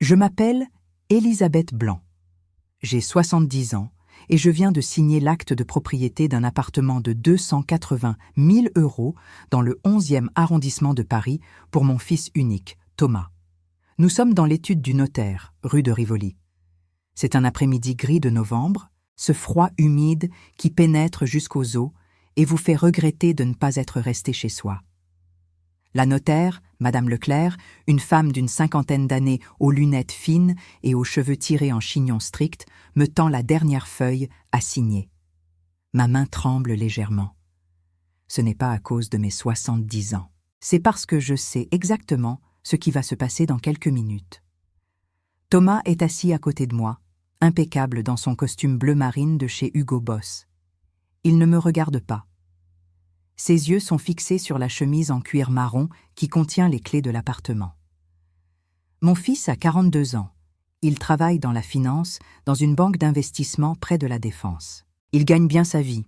Je m'appelle Elisabeth Blanc. J'ai 70 ans et je viens de signer l'acte de propriété d'un appartement de 280 000 € dans le 11e arrondissement de Paris pour mon fils unique, Thomas. Nous sommes dans l'étude du notaire, rue de Rivoli. C'est un après-midi gris de novembre, ce froid humide qui pénètre jusqu'aux os et vous fait regretter de ne pas être resté chez soi. La notaire, Madame Leclerc, une femme d'une 50aine d'années aux lunettes fines et aux cheveux tirés en chignon strict, me tend la dernière feuille à signer. Ma main tremble légèrement. Ce n'est pas à cause de mes 70 ans. C'est parce que je sais exactement ce qui va se passer dans quelques minutes. Thomas est assis à côté de moi, impeccable dans son costume bleu marine de chez Hugo Boss. Il ne me regarde pas. Ses yeux sont fixés sur la chemise en cuir marron qui contient les clés de l'appartement. Mon fils a 42 ans. Il travaille dans la finance, dans une banque d'investissement près de la Défense. Il gagne bien sa vie,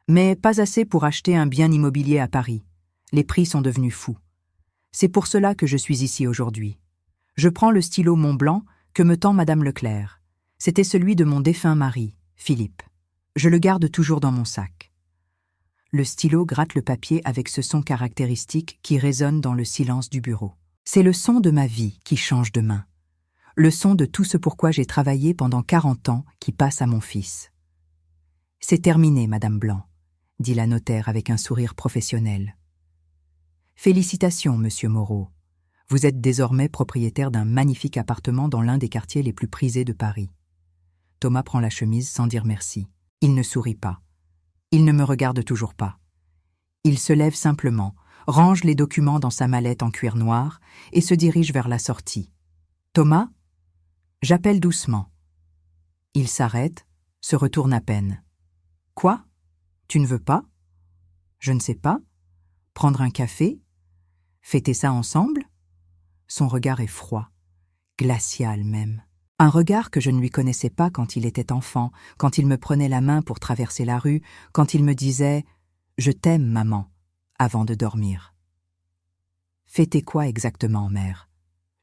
mais pas assez pour acheter un bien immobilier à Paris. Les prix sont devenus fous. C'est pour cela que je suis ici aujourd'hui. Je prends le stylo Montblanc que me tend Madame Leclerc. C'était celui de mon défunt mari, Philippe. Je le garde toujours dans mon sac. Le stylo gratte le papier avec ce son caractéristique qui résonne dans le silence du bureau. C'est le son de ma vie qui change de main. Le son de tout ce pourquoi j'ai travaillé pendant 40 ans qui passe à mon fils. « C'est terminé, Madame Blanc », dit la notaire avec un sourire professionnel. « Félicitations, Monsieur Moreau. Vous êtes désormais propriétaire d'un magnifique appartement dans l'un des quartiers les plus prisés de Paris. » Thomas prend la chemise sans dire merci. Il ne sourit pas. Il ne me regarde toujours pas. Il se lève simplement, range les documents dans sa mallette en cuir noir et se dirige vers la sortie. « Thomas ?» J'appelle doucement. Il s'arrête, se retourne à peine. « Quoi ? Tu ne veux pas ? Je ne sais pas. Prendre un café ? Fêter ça ensemble ? » Son regard est froid, glacial même. Un regard que je ne lui connaissais pas quand il était enfant, quand il me prenait la main pour traverser la rue, quand il me disait « Je t'aime, maman », avant de dormir. Fêter quoi exactement, mère ?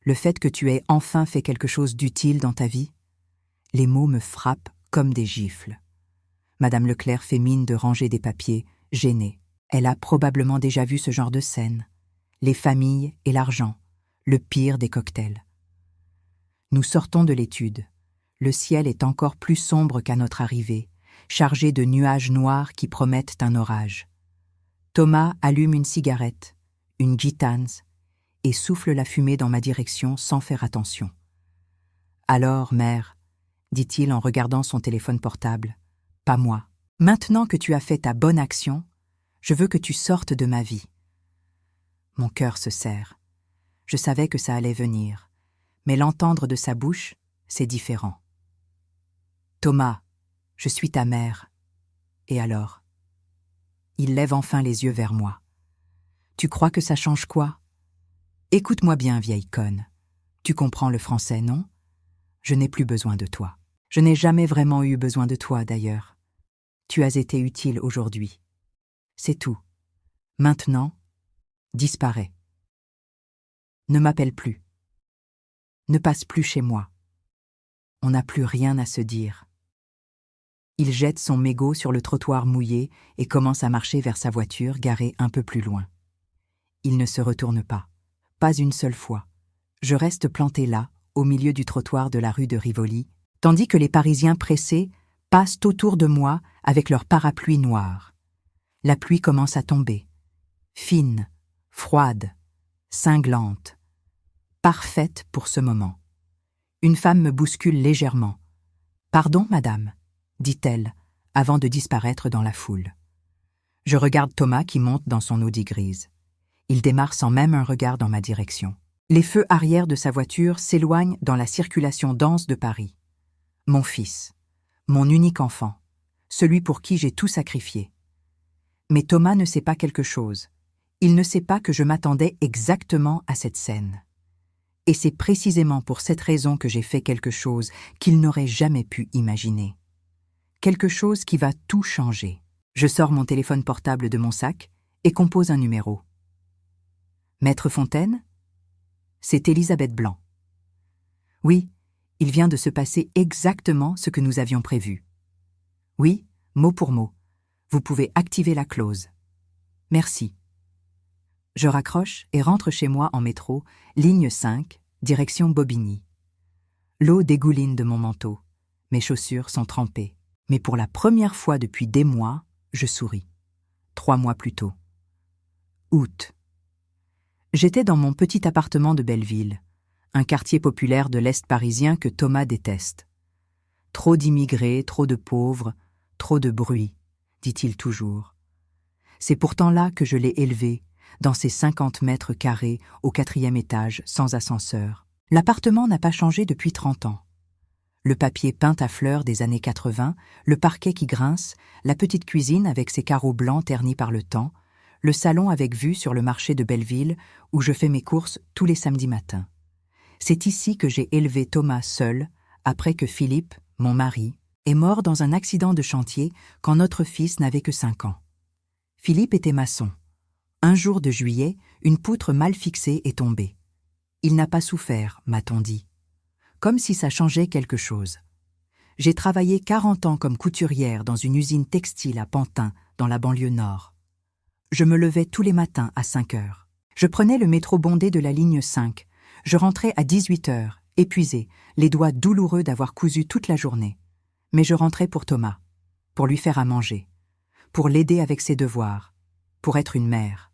Le fait que tu aies enfin fait quelque chose d'utile dans ta vie ? Les mots me frappent comme des gifles. Madame Leclerc fait mine de ranger des papiers, gênée. Elle a probablement déjà vu ce genre de scène. Les familles et l'argent, le pire des cocktails. Nous sortons de l'étude. Le ciel est encore plus sombre qu'à notre arrivée, chargé de nuages noirs qui promettent un orage. Thomas allume une cigarette, une gitane, et souffle la fumée dans ma direction sans faire attention. « Alors, mère, dit-il en regardant son téléphone portable, « pas moi. Maintenant que tu as fait ta bonne action, je veux que tu sortes de ma vie. » Mon cœur se serre. Je savais que ça allait venir. Mais l'entendre de sa bouche, c'est différent. « Thomas, je suis ta mère. » Et alors ? Il lève enfin les yeux vers moi. « Tu crois que ça change quoi ? Écoute-moi bien, vieille conne. Tu comprends le français, non ? Je n'ai plus besoin de toi. Je n'ai jamais vraiment eu besoin de toi, d'ailleurs. Tu as été utile aujourd'hui. C'est tout. Maintenant, disparais. Ne m'appelle plus. Ne passe plus chez moi. On n'a plus rien à se dire. » Il jette son mégot sur le trottoir mouillé et commence à marcher vers sa voiture garée un peu plus loin. Il ne se retourne pas une seule fois. Je reste planté là, au milieu du trottoir de la rue de Rivoli, tandis que les Parisiens pressés passent autour de moi avec leurs parapluies noirs. La pluie commence à tomber. Fine, froide, cinglante. Parfaite pour ce moment. Une femme me bouscule légèrement. « Pardon, madame », dit-elle, avant de disparaître dans la foule. Je regarde Thomas qui monte dans son Audi grise. Il démarre sans même un regard dans ma direction. Les feux arrière de sa voiture s'éloignent dans la circulation dense de Paris. Mon fils, mon unique enfant, celui pour qui j'ai tout sacrifié. Mais Thomas ne sait pas quelque chose. Il ne sait pas que je m'attendais exactement à cette scène. Et c'est précisément pour cette raison que j'ai fait quelque chose qu'il n'aurait jamais pu imaginer. Quelque chose qui va tout changer. Je sors mon téléphone portable de mon sac et compose un numéro. « Maître Fontaine ? C'est Elisabeth Blanc. » Oui, il vient de se passer exactement ce que nous avions prévu. Oui, mot pour mot. Vous pouvez activer la clause. Merci. Je raccroche et rentre chez moi en métro, ligne 5, direction Bobigny. L'eau dégouline de mon manteau. Mes chaussures sont trempées. Mais pour la première fois depuis des mois, je souris. 3 mois plus tôt. Août. J'étais dans mon petit appartement de Belleville, un quartier populaire de l'Est parisien que Thomas déteste. Trop d'immigrés, trop de pauvres, trop de bruit, dit-il toujours. C'est pourtant là que je l'ai élevé, dans ces 50 mètres carrés au 4e étage, sans ascenseur. L'appartement n'a pas changé depuis 30 ans. Le papier peint à fleurs des années 80, le parquet qui grince, la petite cuisine avec ses carreaux blancs ternis par le temps, le salon avec vue sur le marché de Belleville où je fais mes courses tous les samedis matins. C'est ici que j'ai élevé Thomas seul, après que Philippe, mon mari, est mort dans un accident de chantier quand notre fils n'avait que 5 ans. Philippe était maçon. Un jour de juillet, une poutre mal fixée est tombée. Il n'a pas souffert, m'a-t-on dit. Comme si ça changeait quelque chose. J'ai travaillé 40 ans comme couturière dans une usine textile à Pantin, dans la banlieue nord. Je me levais tous les matins à 5 heures. Je prenais le métro bondé de la ligne 5. Je rentrais à 18 heures, épuisée, les doigts douloureux d'avoir cousu toute la journée. Mais je rentrais pour Thomas, pour lui faire à manger, pour l'aider avec ses devoirs, pour être une mère.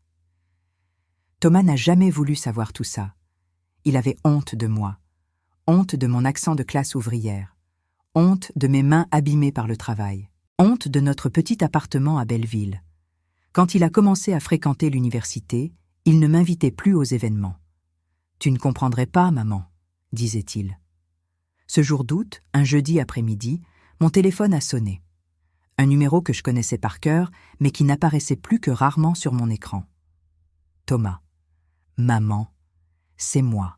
Thomas n'a jamais voulu savoir tout ça. Il avait honte de moi, honte de mon accent de classe ouvrière, honte de mes mains abîmées par le travail, honte de notre petit appartement à Belleville. Quand il a commencé à fréquenter l'université, il ne m'invitait plus aux événements. « Tu ne comprendrais pas, maman », disait-il. Ce jour d'août, un jeudi après-midi, mon téléphone a sonné. Un numéro que je connaissais par cœur, mais qui n'apparaissait plus que rarement sur mon écran. Thomas. Maman. C'est moi.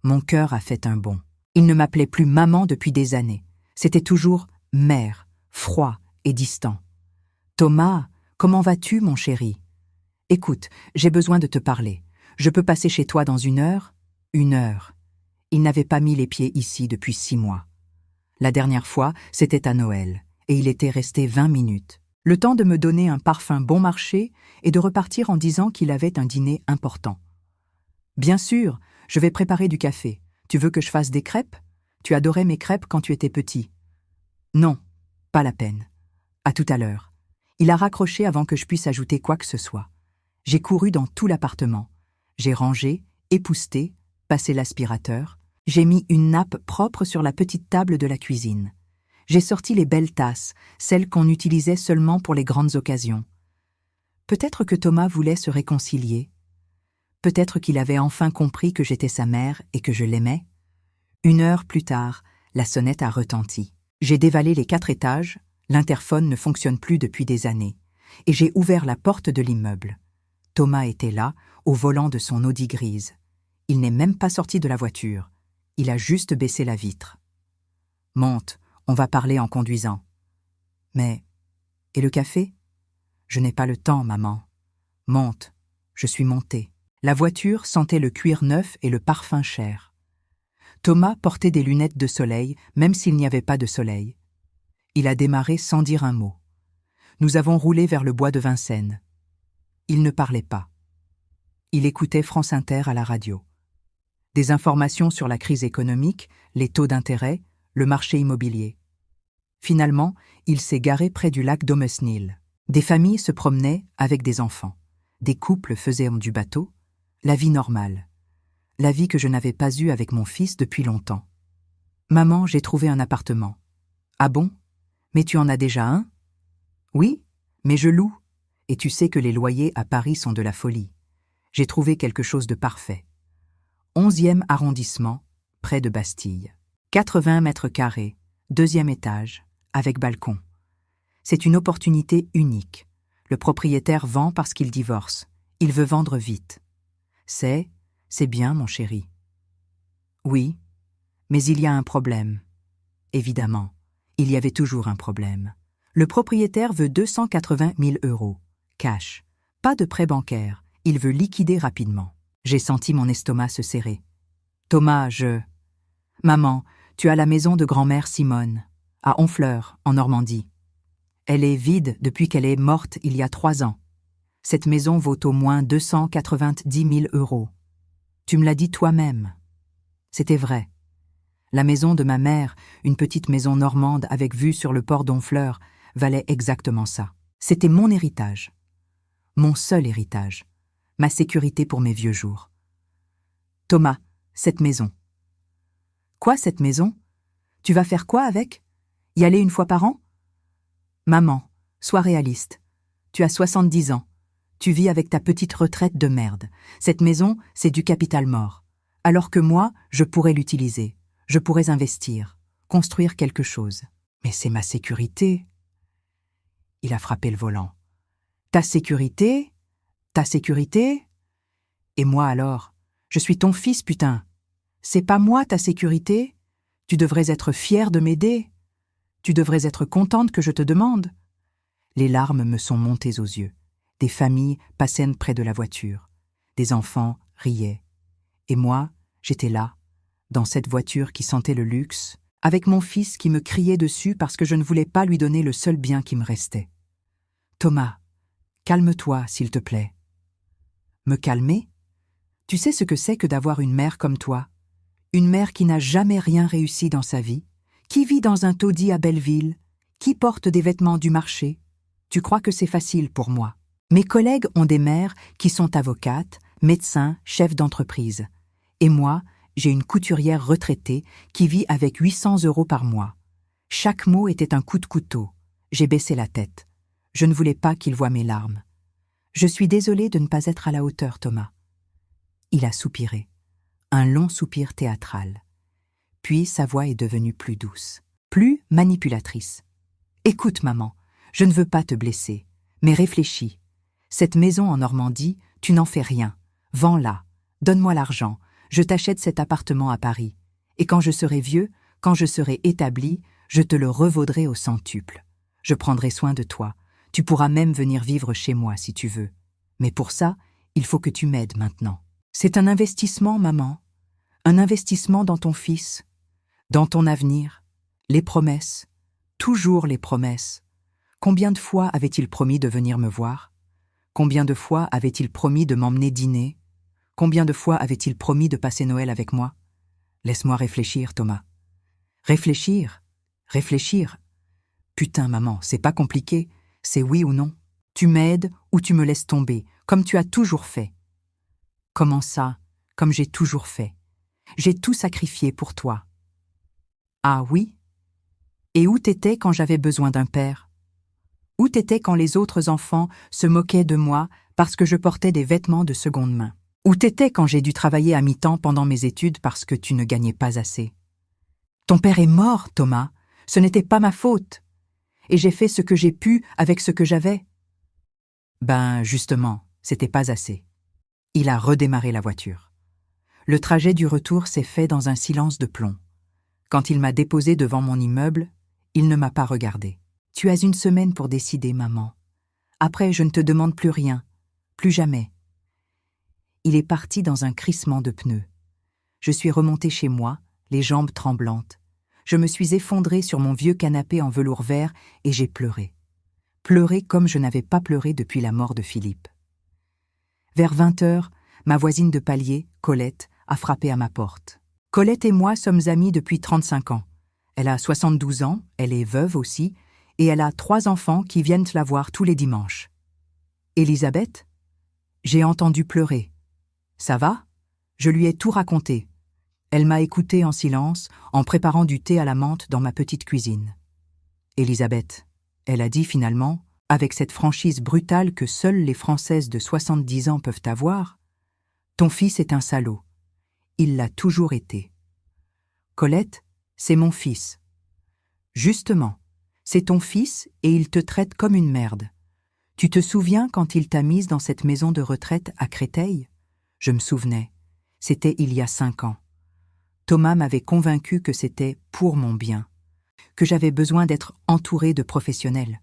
Mon cœur a fait un bond. Il ne m'appelait plus maman depuis des années. C'était toujours mère, froid et distant. Thomas, comment vas-tu, mon chéri? Écoute, j'ai besoin de te parler. Je peux passer chez toi dans 1 heure? 1 heure. Il n'avait pas mis les pieds ici depuis 6 mois. La dernière fois, c'était à Noël, et il était resté 20 minutes. Le temps de me donner un parfum bon marché et de repartir en disant qu'il avait un dîner important. Bien sûr, je vais préparer du café. Tu veux que je fasse des crêpes? Tu adorais mes crêpes quand tu étais petit. Non, pas la peine. À tout à l'heure. Il a raccroché avant que je puisse ajouter quoi que ce soit. J'ai couru dans tout l'appartement. J'ai rangé, épousseté, passé l'aspirateur. J'ai mis une nappe propre sur la petite table de la cuisine. J'ai sorti les belles tasses, celles qu'on utilisait seulement pour les grandes occasions. Peut-être que Thomas voulait se réconcilier. Peut-être qu'il avait enfin compris que j'étais sa mère et que je l'aimais. 1 heure plus tard, la sonnette a retenti. J'ai dévalé les 4 étages, l'interphone ne fonctionne plus depuis des années, et j'ai ouvert la porte de l'immeuble. Thomas était là, au volant de son Audi grise. Il n'est même pas sorti de la voiture. Il a juste baissé la vitre. « Monte, on va parler en conduisant. »« Mais, et le café ? » ?»« Je n'ai pas le temps, maman. »« Monte. » Je suis montée. La voiture sentait le cuir neuf et le parfum cher. Thomas portait des lunettes de soleil, même s'il n'y avait pas de soleil. Il a démarré sans dire un mot. Nous avons roulé vers le bois de Vincennes. Il ne parlait pas. Il écoutait France Inter à la radio. Des informations sur la crise économique, les taux d'intérêt, le marché immobilier. Finalement, il s'est garé près du lac d'Aumesnil. Des familles se promenaient avec des enfants. Des couples faisaient du bateau. La vie normale. La vie que je n'avais pas eue avec mon fils depuis longtemps. « Maman, j'ai trouvé un appartement. »« Ah bon? Mais tu en as déjà un? »« Oui, mais je loue. Et tu sais que les loyers à Paris sont de la folie. J'ai trouvé quelque chose de parfait. 11e arrondissement, près de Bastille. 80 mètres carrés, 2e étage, avec balcon. C'est une opportunité unique. Le propriétaire vend parce qu'il divorce. Il veut vendre vite. C'est bien, mon chéri. Oui, mais il y a un problème. Évidemment, il y avait toujours un problème. Le propriétaire veut 280 000 €, cash. Pas de prêt bancaire, il veut liquider rapidement. J'ai senti mon estomac se serrer. Thomas, Maman, tu as la maison de grand-mère Simone, à Honfleur, en Normandie. Elle est vide depuis qu'elle est morte il y a 3 ans. Cette maison vaut au moins 290 000 euros. Tu me l'as dit toi-même. C'était vrai. La maison de ma mère, une petite maison normande avec vue sur le port d'Honfleur, valait exactement ça. C'était mon héritage. Mon seul héritage. Ma sécurité pour mes vieux jours. Thomas, cette maison. Quoi, cette maison? Tu vas faire quoi avec? Y aller une fois par an? Maman, sois réaliste. Tu as 70 ans. Tu vis avec ta petite retraite de merde. Cette maison, c'est du capital mort. Alors que moi, je pourrais l'utiliser. Je pourrais investir, construire quelque chose. Mais c'est ma sécurité. Il a frappé le volant. Ta sécurité? Ta sécurité? Et moi alors? Je suis ton fils, putain. C'est pas moi ta sécurité? Tu devrais être fier de m'aider. Tu devrais être contente que je te demande. Les larmes me sont montées aux yeux. Des familles passaient près de la voiture. Des enfants riaient. Et moi, j'étais là, dans cette voiture qui sentait le luxe, avec mon fils qui me criait dessus parce que je ne voulais pas lui donner le seul bien qui me restait. Thomas, calme-toi, s'il te plaît. Me calmer? Tu sais ce que c'est que d'avoir une mère comme toi? Une mère qui n'a jamais rien réussi dans sa vie, qui vit dans un taudis à Belleville, qui porte des vêtements du marché. Tu crois que c'est facile pour moi? Mes collègues ont des mères qui sont avocates, médecins, chefs d'entreprise. Et moi, j'ai une couturière retraitée qui vit avec 800 € par mois. Chaque mot était un coup de couteau. J'ai baissé la tête. Je ne voulais pas qu'il voie mes larmes. Je suis désolée de ne pas être à la hauteur, Thomas. Il a soupiré. Un long soupir théâtral. Puis sa voix est devenue plus douce, plus manipulatrice. Écoute, maman, je ne veux pas te blesser, mais réfléchis. Cette maison en Normandie, tu n'en fais rien. Vends-la. Donne-moi l'argent. Je t'achète cet appartement à Paris. Et quand je serai vieux, quand je serai établi, je te le revaudrai au centuple. Je prendrai soin de toi. Tu pourras même venir vivre chez moi si tu veux. Mais pour ça, il faut que tu m'aides maintenant. C'est un investissement, maman. Un investissement dans ton fils, dans ton avenir. Les promesses. Toujours les promesses. Combien de fois avait-il promis de venir me voir? Combien de fois avait-il promis de m'emmener dîner? Combien de fois avait-il promis de passer Noël avec moi? Laisse-moi réfléchir, Thomas. Réfléchir. Réfléchir. Putain, maman, c'est pas compliqué. C'est oui ou non. Tu m'aides ou tu me laisses tomber, comme tu as toujours fait. Comment ça, comme j'ai toujours fait? J'ai tout sacrifié pour toi. Ah oui? Et où t'étais quand j'avais besoin d'un père? Où t'étais quand les autres enfants se moquaient de moi parce que je portais des vêtements de seconde main? Où t'étais quand j'ai dû travailler à mi-temps pendant mes études parce que tu ne gagnais pas assez? Ton père est mort, Thomas. Ce n'était pas ma faute. Et j'ai fait ce que j'ai pu avec ce que j'avais. Ben, justement, c'était pas assez. Il a redémarré la voiture. Le trajet du retour s'est fait dans un silence de plomb. Quand il m'a déposé devant mon immeuble, il ne m'a pas regardé. Tu as 1 semaine pour décider, maman. Après, je ne te demande plus rien. Plus jamais. Il est parti dans un crissement de pneus. Je suis remontée chez moi, les jambes tremblantes. Je me suis effondrée sur mon vieux canapé en velours vert et j'ai pleuré. Pleuré comme je n'avais pas pleuré depuis la mort de Philippe. Vers 20 heures, ma voisine de palier, Colette, a frappé à ma porte. Colette et moi sommes amies depuis 35 ans. Elle a 72 ans, elle est veuve aussi, et elle a 3 enfants qui viennent la voir tous les dimanches. Elisabeth? J'ai entendu pleurer. Ça va? Je lui ai tout raconté. Elle m'a écoutée en silence, en préparant du thé à la menthe dans ma petite cuisine. Elisabeth, elle a dit finalement, avec cette franchise brutale que seules les Françaises de 70 ans peuvent avoir, « Ton fils est un salaud. Il l'a toujours été. Colette, c'est mon fils. Justement, c'est ton fils et il te traite comme une merde. Tu te souviens quand il t'a mise dans cette maison de retraite à Créteil? Je me souvenais. C'était il y a 5 ans. Thomas m'avait convaincu que c'était pour mon bien, que j'avais besoin d'être entourée de professionnels.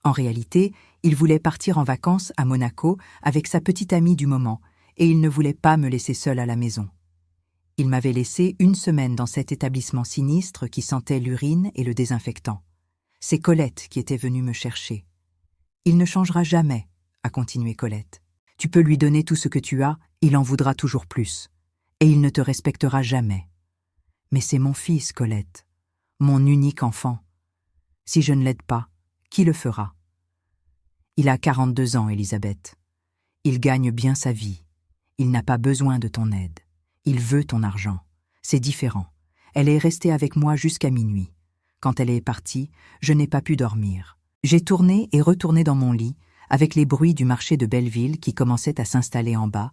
En réalité, il voulait partir en vacances à Monaco avec sa petite amie du moment et il ne voulait pas me laisser seule à la maison. Il m'avait laissé une semaine dans cet établissement sinistre qui sentait l'urine et le désinfectant. C'est Colette qui était venue me chercher. « Il ne changera jamais », a continué Colette. « Tu peux lui donner tout ce que tu as, il en voudra toujours plus. Et il ne te respectera jamais. Mais c'est mon fils, Colette, mon unique enfant. Si je ne l'aide pas, qui le fera? Il a 42 ans, Elisabeth. Il gagne bien sa vie. Il n'a pas besoin de ton aide. Il veut ton argent. C'est différent. Elle est restée avec moi jusqu'à minuit. Quand elle est partie, je n'ai pas pu dormir. J'ai tourné et retourné dans mon lit, avec les bruits du marché de Belleville qui commençait à s'installer en bas,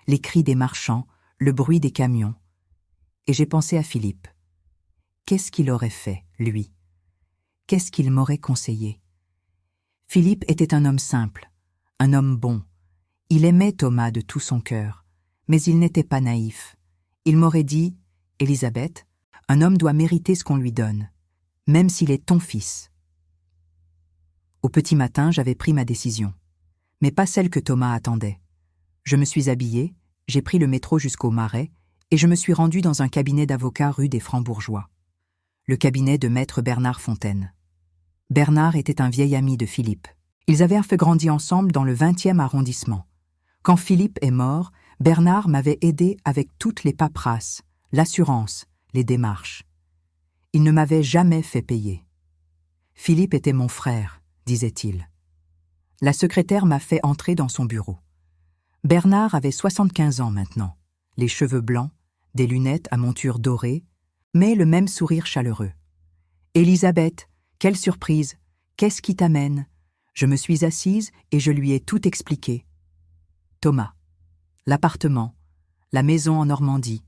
les cris des marchands, le bruit des camions. Et j'ai pensé à Philippe. Qu'est-ce qu'il aurait fait, lui? Qu'est-ce qu'il m'aurait conseillé? Philippe était un homme simple, un homme bon. Il aimait Thomas de tout son cœur, mais il n'était pas naïf. Il m'aurait dit « Elisabeth, un homme doit mériter ce qu'on lui donne, même s'il est ton fils. » Au petit matin, j'avais pris ma décision, mais pas celle que Thomas attendait. Je me suis habillée, j'ai pris le métro jusqu'au Marais et je me suis rendue dans un cabinet d'avocat rue des Francs-Bourgeois. Le cabinet de maître Bernard Fontaine. Bernard était un vieil ami de Philippe. Ils avaient fait grandir ensemble dans le 20e arrondissement. Quand Philippe est mort, Bernard m'avait aidé avec toutes les paperasses, l'assurance, les démarches. Il ne m'avait jamais fait payer. Philippe était mon frère, disait-il. La secrétaire m'a fait entrer dans son bureau. Bernard avait 75 ans maintenant, les cheveux blancs, des lunettes à monture dorée, mais le même sourire chaleureux. « Elisabeth, quelle surprise! Qu'est-ce qui t'amène ?» Je me suis assise et je lui ai tout expliqué. Thomas, l'appartement, la maison en Normandie,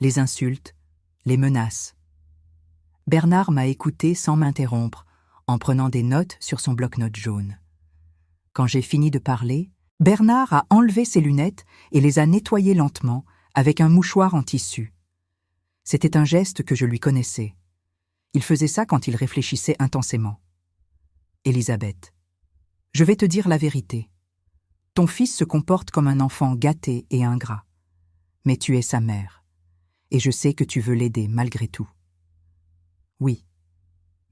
les insultes, les menaces. Bernard m'a écouté sans m'interrompre, en prenant des notes sur son bloc-notes jaune. Quand j'ai fini de parler, Bernard a enlevé ses lunettes et les a nettoyées lentement avec un mouchoir en tissu. C'était un geste que je lui connaissais. Il faisait ça quand il réfléchissait intensément. « Elisabeth, je vais te dire la vérité. Ton fils se comporte comme un enfant gâté et ingrat. Mais tu es sa mère, et je sais que tu veux l'aider malgré tout. » Oui,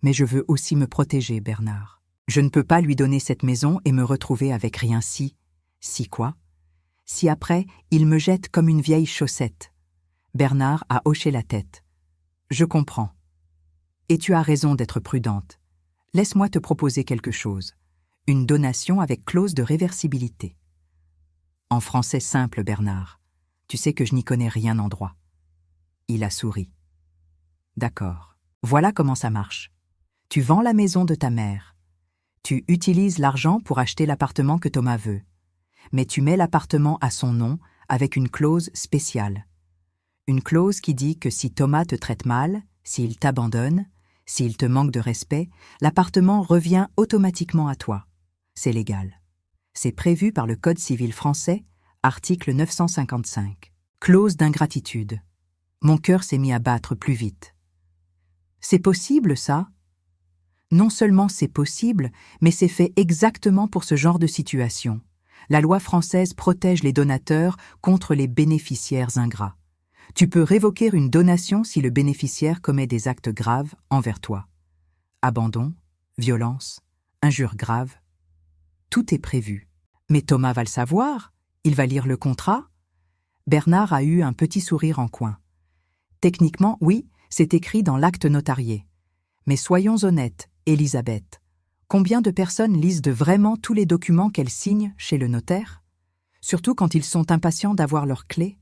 mais je veux aussi me protéger, Bernard. Je ne peux pas lui donner cette maison et me retrouver avec rien si quoi? Si après, il me jette comme une vieille chaussette. Bernard a hoché la tête. Je comprends. Et tu as raison d'être prudente. Laisse-moi te proposer quelque chose. Une donation avec clause de réversibilité. En français simple, Bernard. Tu sais que je n'y connais rien en droit. Il a souri. D'accord. Voilà comment ça marche. Tu vends la maison de ta mère. Tu utilises l'argent pour acheter l'appartement que Thomas veut. Mais tu mets l'appartement à son nom avec une clause spéciale. Une clause qui dit que si Thomas te traite mal, s'il t'abandonne, s'il te manque de respect, l'appartement revient automatiquement à toi. C'est légal. C'est prévu par le Code civil français, article 955. Clause d'ingratitude. Mon cœur s'est mis à battre plus vite. C'est possible, ça? Non seulement c'est possible, mais c'est fait exactement pour ce genre de situation. La loi française protège les donateurs contre les bénéficiaires ingrats. Tu peux révoquer une donation si le bénéficiaire commet des actes graves envers toi. Abandon, violence, injures graves. Tout est prévu. Mais Thomas va le savoir, il va lire le contrat. Bernard a eu un petit sourire en coin. Techniquement, oui, c'est écrit dans l'acte notarié. Mais soyons honnêtes, Elisabeth. Combien de personnes lisent vraiment tous les documents qu'elles signent chez le notaire? Surtout quand ils sont impatients d'avoir leurs clés.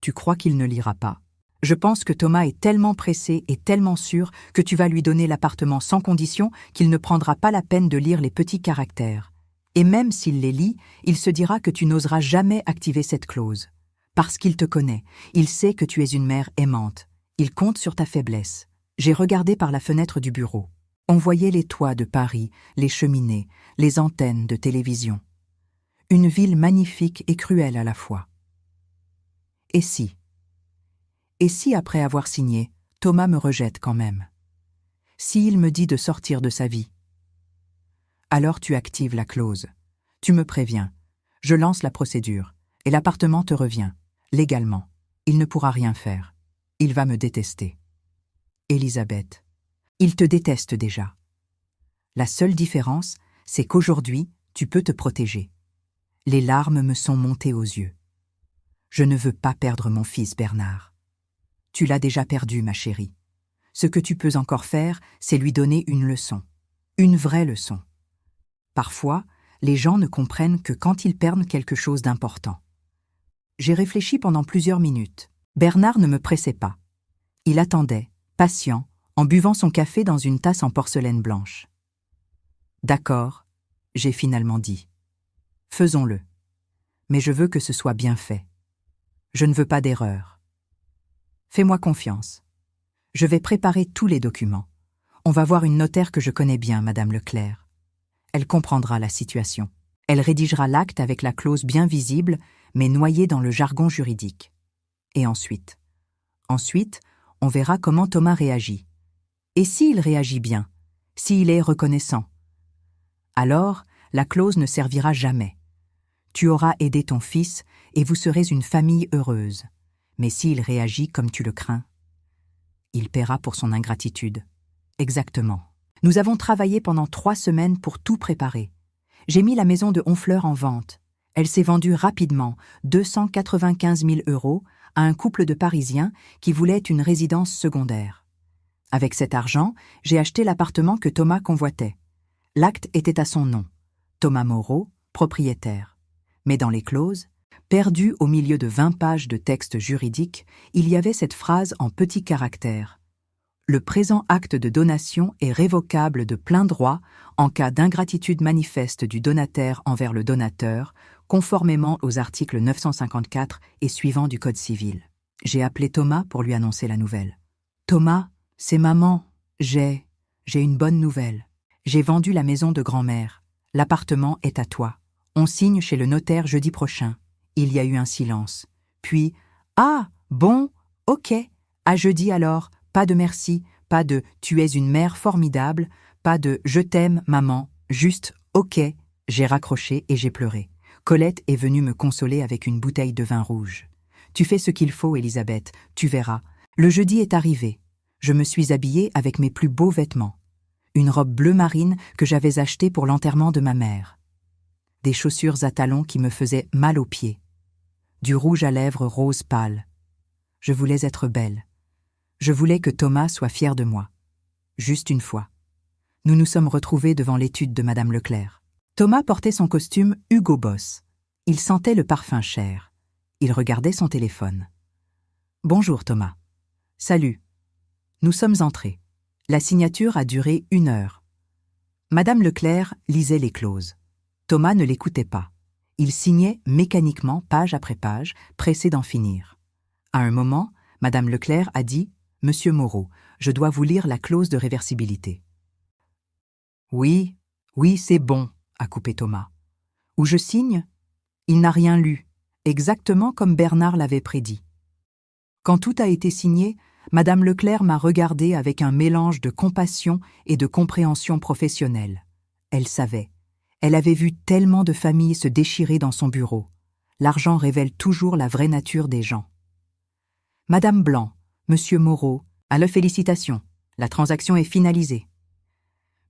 Tu crois qu'il ne lira pas. Je pense que Thomas est tellement pressé et tellement sûr que tu vas lui donner l'appartement sans condition qu'il ne prendra pas la peine de lire les petits caractères. Et même s'il les lit, il se dira que tu n'oseras jamais activer cette clause. Parce qu'il te connaît, il sait que tu es une mère aimante. Il compte sur ta faiblesse. J'ai regardé par la fenêtre du bureau. On voyait les toits de Paris, les cheminées, les antennes de télévision. Une ville magnifique et cruelle à la fois. Et si, après avoir signé, Thomas me rejette quand même? S'il me dit de sortir de sa vie? Alors tu actives la clause. Tu me préviens. Je lance la procédure. Et l'appartement te revient. Légalement. Il ne pourra rien faire. Il va me détester. Élisabeth, il te déteste déjà. La seule différence, c'est qu'aujourd'hui, tu peux te protéger. Les larmes me sont montées aux yeux. Je ne veux pas perdre mon fils Bernard. Tu l'as déjà perdu, ma chérie. Ce que tu peux encore faire, c'est lui donner une leçon. Une vraie leçon. Parfois, les gens ne comprennent que quand ils perdent quelque chose d'important. J'ai réfléchi pendant plusieurs minutes. Bernard ne me pressait pas. Il attendait, patient, en buvant son café dans une tasse en porcelaine blanche. D'accord, j'ai finalement dit. Faisons-le. Mais je veux que ce soit bien fait. Je ne veux pas d'erreur. Fais-moi confiance. Je vais préparer tous les documents. On va voir une notaire que je connais bien, Madame Leclerc. Elle comprendra la situation. Elle rédigera l'acte avec la clause bien visible, mais noyée dans le jargon juridique. Et ensuite, on verra comment Thomas réagit. Et s'il réagit bien, s'il est reconnaissant, alors la clause ne servira jamais. Tu auras aidé ton fils et vous serez une famille heureuse. Mais s'il réagit comme tu le crains, il paiera pour son ingratitude. Exactement. Nous avons travaillé pendant 3 semaines pour tout préparer. J'ai mis la maison de Honfleur en vente. Elle s'est vendue rapidement, 295 000 €, à un couple de Parisiens qui voulaient une résidence secondaire. Avec cet argent, j'ai acheté l'appartement que Thomas convoitait. L'acte était à son nom. Thomas Moreau, propriétaire. Mais dans les clauses, perdue au milieu de 20 pages de texte juridique, il y avait cette phrase en petits caractères. Le présent acte de donation est révocable de plein droit en cas d'ingratitude manifeste du donataire envers le donateur, conformément aux articles 954 et suivants du Code civil. J'ai appelé Thomas pour lui annoncer la nouvelle. « Thomas, c'est maman. J'ai une bonne nouvelle. J'ai vendu la maison de grand-mère. L'appartement est à toi. On signe chez le notaire jeudi prochain. » Il y a eu un silence. Puis « Ah, bon, ok. À jeudi alors. Pas de merci, pas de « tu es une mère formidable », pas de « je t'aime, maman », juste « ok ». J'ai raccroché et j'ai pleuré. Colette est venue me consoler avec une bouteille de vin rouge. « Tu fais ce qu'il faut, Élisabeth, tu verras. » Le jeudi est arrivé. Je me suis habillée avec mes plus beaux vêtements. Une robe bleu marine que j'avais achetée pour l'enterrement de ma mère. Des chaussures à talons qui me faisaient mal aux pieds. Du rouge à lèvres rose pâle. Je voulais être belle. Je voulais que Thomas soit fier de moi. Juste une fois. Nous nous sommes retrouvés devant l'étude de Madame Leclerc. Thomas portait son costume Hugo Boss. Il sentait le parfum cher. Il regardait son téléphone. « Bonjour Thomas. »« Salut. » Nous sommes entrés. La signature a duré 1 heure. Madame Leclerc lisait les clauses. Thomas ne l'écoutait pas. Il signait mécaniquement page après page, pressé d'en finir. À un moment, Madame Leclerc a dit « Monsieur Moreau, je dois vous lire la clause de réversibilité. »« Oui, c'est bon, » a coupé Thomas. « Où je signe ?» Il n'a rien lu, exactement comme Bernard l'avait prédit. Quand tout a été signé, Madame Leclerc m'a regardé avec un mélange de compassion et de compréhension professionnelle. Elle savait. Elle avait vu tellement de familles se déchirer dans son bureau. L'argent révèle toujours la vraie nature des gens. « Madame Blanc, Monsieur Moreau, alors félicitations, la transaction est finalisée.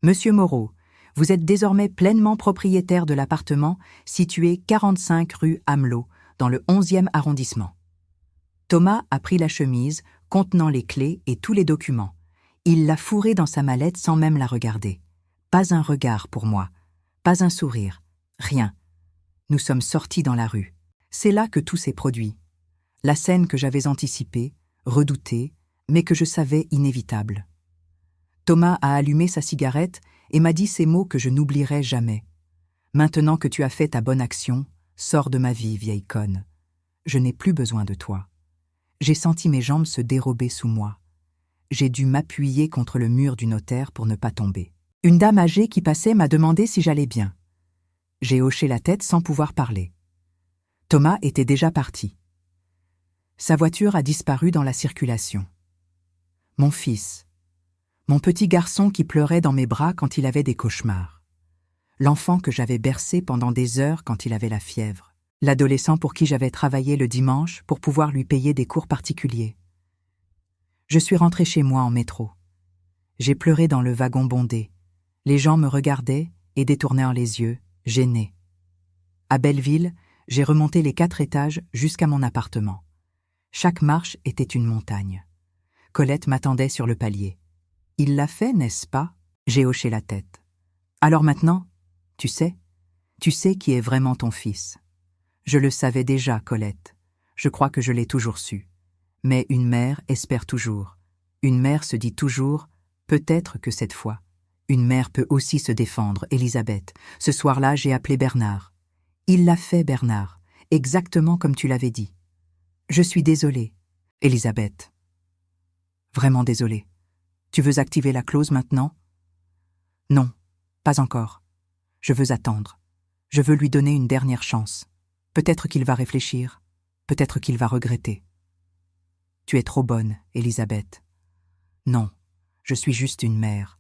Monsieur Moreau, vous êtes désormais pleinement propriétaire de l'appartement situé 45 rue Amelot, dans le 11e arrondissement. » Thomas a pris la chemise, contenant les clés et tous les documents. Il l'a fourrée dans sa mallette sans même la regarder. Pas un regard pour moi, pas un sourire, rien. Nous sommes sortis dans la rue. C'est là que tout s'est produit. La scène que j'avais anticipée, redoutée, mais que je savais inévitable. Thomas a allumé sa cigarette et m'a dit ces mots que je n'oublierai jamais. « Maintenant que tu as fait ta bonne action, sors de ma vie, vieille conne. Je n'ai plus besoin de toi. » J'ai senti mes jambes se dérober sous moi. J'ai dû m'appuyer contre le mur du notaire pour ne pas tomber. Une dame âgée qui passait m'a demandé si j'allais bien. J'ai hoché la tête sans pouvoir parler. Thomas était déjà parti. Sa voiture a disparu dans la circulation. Mon fils, mon petit garçon qui pleurait dans mes bras quand il avait des cauchemars. L'enfant que j'avais bercé pendant des heures quand il avait la fièvre. L'adolescent pour qui j'avais travaillé le dimanche pour pouvoir lui payer des cours particuliers. Je suis rentrée chez moi en métro. J'ai pleuré dans le wagon bondé. Les gens me regardaient et détournèrent les yeux, gênés. À Belleville, j'ai remonté les 4 étages jusqu'à mon appartement. Chaque marche était une montagne. Colette m'attendait sur le palier. « Il l'a fait, n'est-ce pas ?» J'ai hoché la tête. « Alors maintenant, tu sais qui est vraiment ton fils. » Je le savais déjà, Colette. Je crois que je l'ai toujours su. Mais une mère espère toujours. Une mère se dit toujours, peut-être que cette fois. Une mère peut aussi se défendre, Elisabeth. Ce soir-là, j'ai appelé Bernard. Il l'a fait, Bernard, exactement comme tu l'avais dit. Je suis désolée, Elisabeth. Vraiment désolée. Tu veux activer la clause maintenant? Non, pas encore. Je veux attendre. Je veux lui donner une dernière chance. Peut-être qu'il va réfléchir. Peut-être qu'il va regretter. Tu es trop bonne, Elisabeth. Non, je suis juste une mère.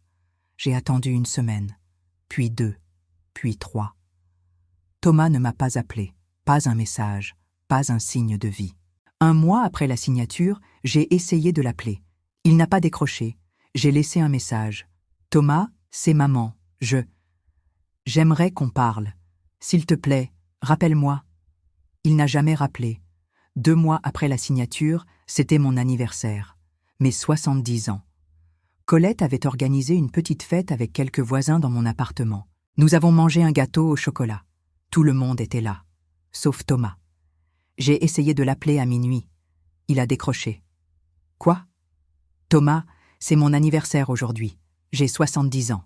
J'ai attendu 1 semaine, puis 2, puis 3. Thomas ne m'a pas appelé, pas un message, pas un signe de vie. 1 mois après la signature, j'ai essayé de l'appeler. Il n'a pas décroché. J'ai laissé un message. « Thomas, c'est maman. J'aimerais qu'on parle. S'il te plaît, rappelle-moi. » Il n'a jamais rappelé. 2 mois après la signature, c'était mon anniversaire. Mes 70 ans. Colette avait organisé une petite fête avec quelques voisins dans mon appartement. Nous avons mangé un gâteau au chocolat. Tout le monde était là, sauf Thomas. J'ai essayé de l'appeler à minuit. Il a décroché. « Quoi ? Thomas, c'est mon anniversaire aujourd'hui. J'ai 70 ans. »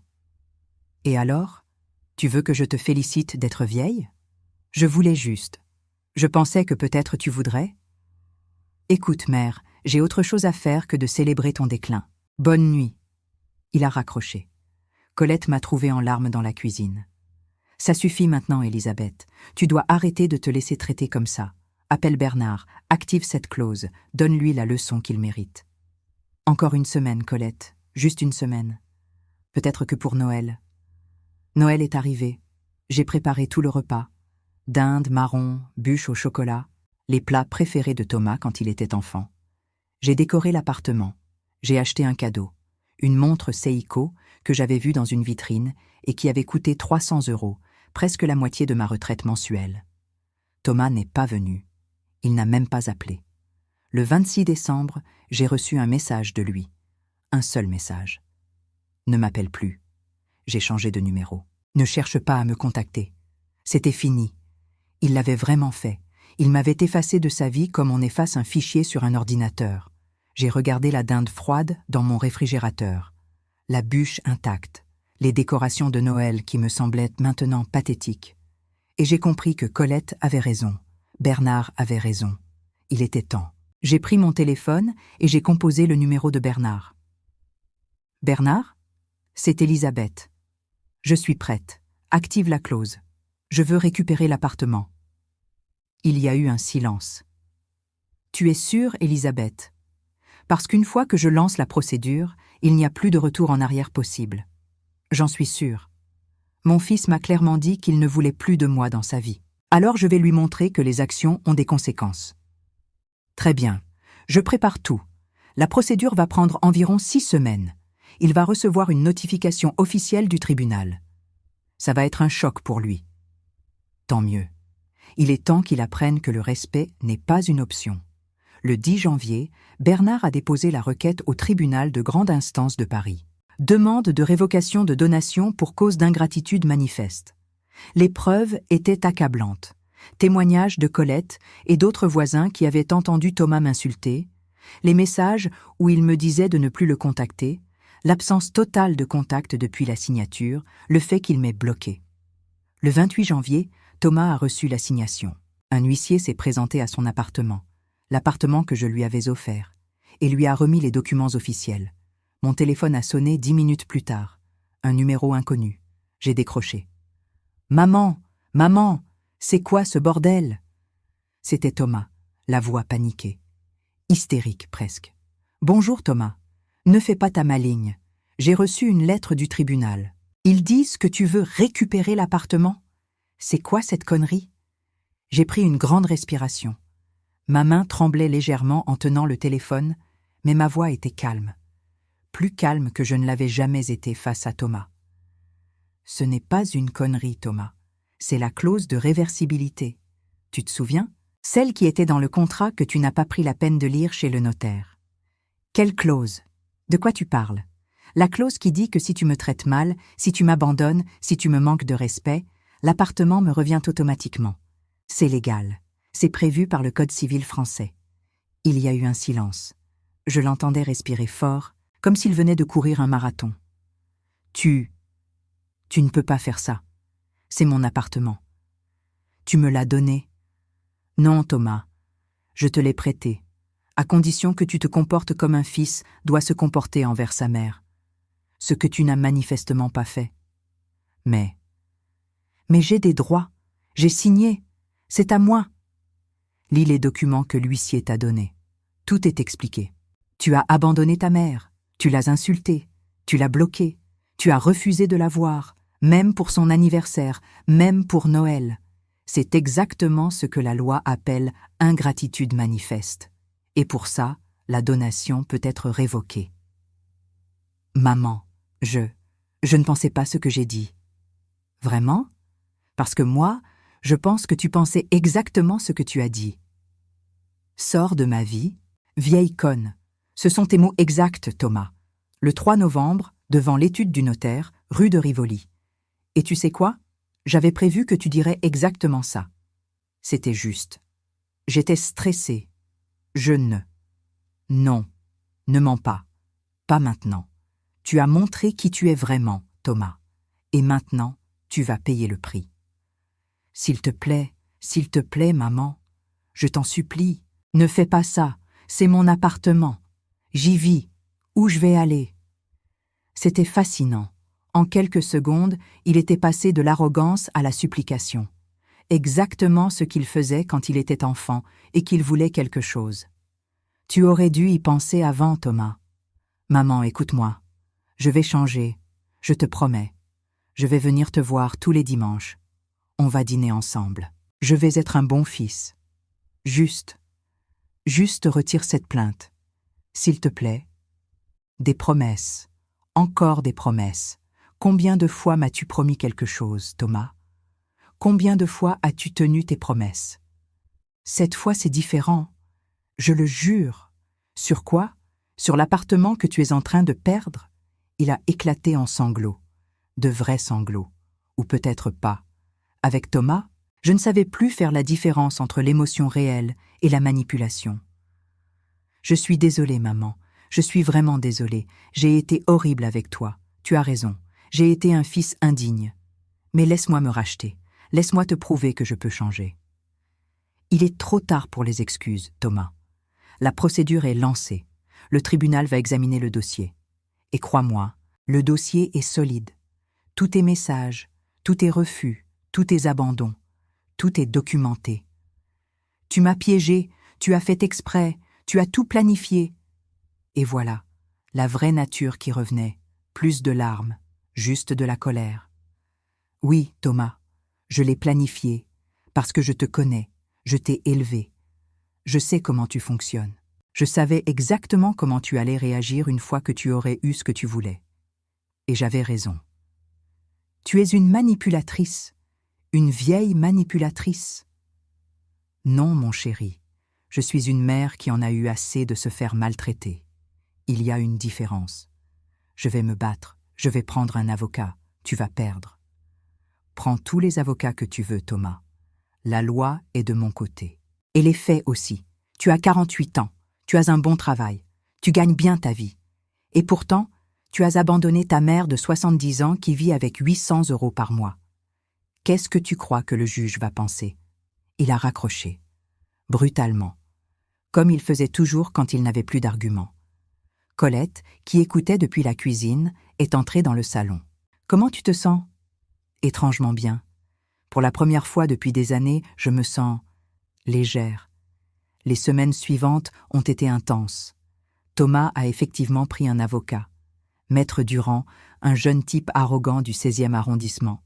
« Et alors ? Tu veux que je te félicite d'être vieille ? » « Je voulais juste. Je pensais que peut-être tu voudrais. » « Écoute, mère, j'ai autre chose à faire que de célébrer ton déclin. Bonne nuit. » Il a raccroché. Colette m'a trouvé en larmes dans la cuisine. « Ça suffit maintenant, Elisabeth. Tu dois arrêter de te laisser traiter comme ça. Appelle Bernard, active cette clause, donne-lui la leçon qu'il mérite. » Encore 1 semaine, Colette, juste 1 semaine. Peut-être que pour Noël. Noël est arrivé. J'ai préparé tout le repas. Dinde, marron, bûche au chocolat, les plats préférés de Thomas quand il était enfant. J'ai décoré l'appartement. J'ai acheté un cadeau, une montre Seiko que j'avais vue dans une vitrine et qui avait coûté 300 €, presque la moitié de ma retraite mensuelle. Thomas n'est pas venu. Il n'a même pas appelé. Le 26 décembre, j'ai reçu un message de lui. Un seul message. « Ne m'appelle plus. J'ai changé de numéro. Ne cherche pas à me contacter. C'était fini. » Il l'avait vraiment fait. Il m'avait effacé de sa vie comme on efface un fichier sur un ordinateur. J'ai regardé la dinde froide dans mon réfrigérateur. La bûche intacte. Les décorations de Noël qui me semblaient maintenant pathétiques. Et j'ai compris que Colette avait raison. Bernard avait raison. Il était temps. J'ai pris mon téléphone et j'ai composé le numéro de Bernard. « Bernard ? C'est Elisabeth. Je suis prête. Active la clause. Je veux récupérer l'appartement. » Il y a eu un silence. « Tu es sûre, Elisabeth ? Parce qu'une fois que je lance la procédure, il n'y a plus de retour en arrière possible. J'en suis sûre. Mon fils m'a clairement dit qu'il ne voulait plus de moi dans sa vie. Alors je vais lui montrer que les actions ont des conséquences. » Très bien. Je prépare tout. La procédure va prendre environ 6 semaines. Il va recevoir une notification officielle du tribunal. Ça va être un choc pour lui. Tant mieux. Il est temps qu'il apprenne que le respect n'est pas une option. Le 10 janvier, Bernard a déposé la requête au tribunal de grande instance de Paris. Demande de révocation de donation pour cause d'ingratitude manifeste. Les preuves étaient accablantes. Témoignages de Colette et d'autres voisins qui avaient entendu Thomas m'insulter, les messages où il me disait de ne plus le contacter, l'absence totale de contact depuis la signature, le fait qu'il m'ait bloqué. Le 28 janvier, Thomas a reçu l'assignation. Un huissier s'est présenté à son appartement, l'appartement que je lui avais offert, et lui a remis les documents officiels. Mon téléphone a sonné 10 minutes plus tard. Un numéro inconnu. J'ai décroché. « Maman, maman, c'est quoi ce bordel ?» C'était Thomas, la voix paniquée. Hystérique presque. « Bonjour Thomas, ne fais pas ta maligne. J'ai reçu une lettre du tribunal. Ils disent que tu veux récupérer l'appartement. C'est quoi cette connerie ?» J'ai pris une grande respiration. Ma main tremblait légèrement en tenant le téléphone, Mais ma voix était calme, plus calme que je ne l'avais jamais été face à Thomas. Ce n'est pas une connerie, Thomas. C'est la clause de réversibilité. Tu te souviens? Celle qui était dans le contrat que tu n'as pas pris la peine de lire chez le notaire. Quelle clause? De quoi tu parles? La clause qui dit que si tu me traites mal, si tu m'abandonnes, si tu me manques de respect, l'appartement me revient automatiquement. C'est légal. C'est prévu par le Code civil français. Il y a eu un silence. Je l'entendais respirer fort, comme s'il venait de courir un marathon. Tu ne peux pas faire ça. C'est mon appartement. Tu me l'as donné. Non, Thomas. Je te l'ai prêté, à condition que tu te comportes comme un fils doit se comporter envers sa mère. Ce que tu n'as manifestement pas fait. Mais j'ai des droits. J'ai signé. C'est à moi. Lis les documents que l'huissier t'a donnés. Tout est expliqué. Tu as abandonné ta mère. Tu l'as insultée. Tu l'as bloquée. Tu as refusé de la voir, même pour son anniversaire, même pour Noël. C'est exactement ce que la loi appelle ingratitude manifeste. Et pour ça, la donation peut être révoquée. Maman, je ne pensais pas ce que j'ai dit. Vraiment? Parce que moi, je pense que tu pensais exactement ce que tu as dit. Sors de ma vie, vieille conne. Ce sont tes mots exacts, Thomas. Le 3 novembre, devant l'étude du notaire, rue de Rivoli. Et tu sais quoi? J'avais prévu que tu dirais exactement ça. C'était juste. J'étais stressée. Non, ne mens pas. Pas maintenant. Tu as montré qui tu es vraiment, Thomas. Et maintenant, tu vas payer le prix. S'il te plaît, maman, je t'en supplie, ne fais pas ça. C'est mon appartement. J'y vis. Où je vais aller? C'était fascinant. En quelques secondes, il était passé de l'arrogance à la supplication. Exactement ce qu'il faisait quand il était enfant et qu'il voulait quelque chose. Tu aurais dû y penser avant, Thomas. Maman, écoute-moi. Je vais changer. Je te promets. Je vais venir te voir tous les dimanches. On va dîner ensemble. Je vais être un bon fils. Juste retire cette plainte. S'il te plaît. Des promesses. Encore des promesses. Combien de fois m'as-tu promis quelque chose, Thomas? Combien de fois as-tu tenu tes promesses? Cette fois, c'est différent. Je le jure. Sur quoi? Sur l'appartement que tu es en train de perdre? Il a éclaté en sanglots. De vrais sanglots. Ou peut-être pas. Avec Thomas, je ne savais plus faire la différence entre l'émotion réelle et la manipulation. Je suis désolée, maman. Je suis vraiment désolée. J'ai été horrible avec toi. Tu as raison. J'ai été un fils indigne. Mais laisse-moi me racheter. Laisse-moi te prouver que je peux changer. Il est trop tard pour les excuses, Thomas. La procédure est lancée. Le tribunal va examiner le dossier. Et crois-moi, le dossier est solide. Tous tes messages, tous tes refus, tous tes abandons, tout est documenté. Tu m'as piégé, tu as fait exprès, tu as tout planifié. Et voilà, la vraie nature qui revenait, plus de larmes, juste de la colère. Oui, Thomas, je l'ai planifié, parce que je te connais, je t'ai élevé. Je sais comment tu fonctionnes. Je savais exactement comment tu allais réagir une fois que tu aurais eu ce que tu voulais. Et j'avais raison. Tu es une manipulatrice, une vieille manipulatrice. Non, mon chéri, je suis une mère qui en a eu assez de se faire maltraiter. Il y a une différence. Je vais me battre, je vais prendre un avocat, tu vas perdre. Prends tous les avocats que tu veux, Thomas. La loi est de mon côté. Et les faits aussi. Tu as 48 ans, tu as un bon travail, tu gagnes bien ta vie. Et pourtant, tu as abandonné ta mère de 70 ans qui vit avec 800 € par mois. Qu'est-ce que tu crois que le juge va penser? Il a raccroché, brutalement, comme il faisait toujours quand il n'avait plus d'arguments. Colette, qui écoutait depuis la cuisine, est entrée dans le salon. « Comment tu te sens ?»« Étrangement bien. Pour la première fois depuis des années, je me sens légère. Les semaines suivantes ont été intenses. Thomas a effectivement pris un avocat. Maître Durand, un jeune type arrogant du 16e arrondissement.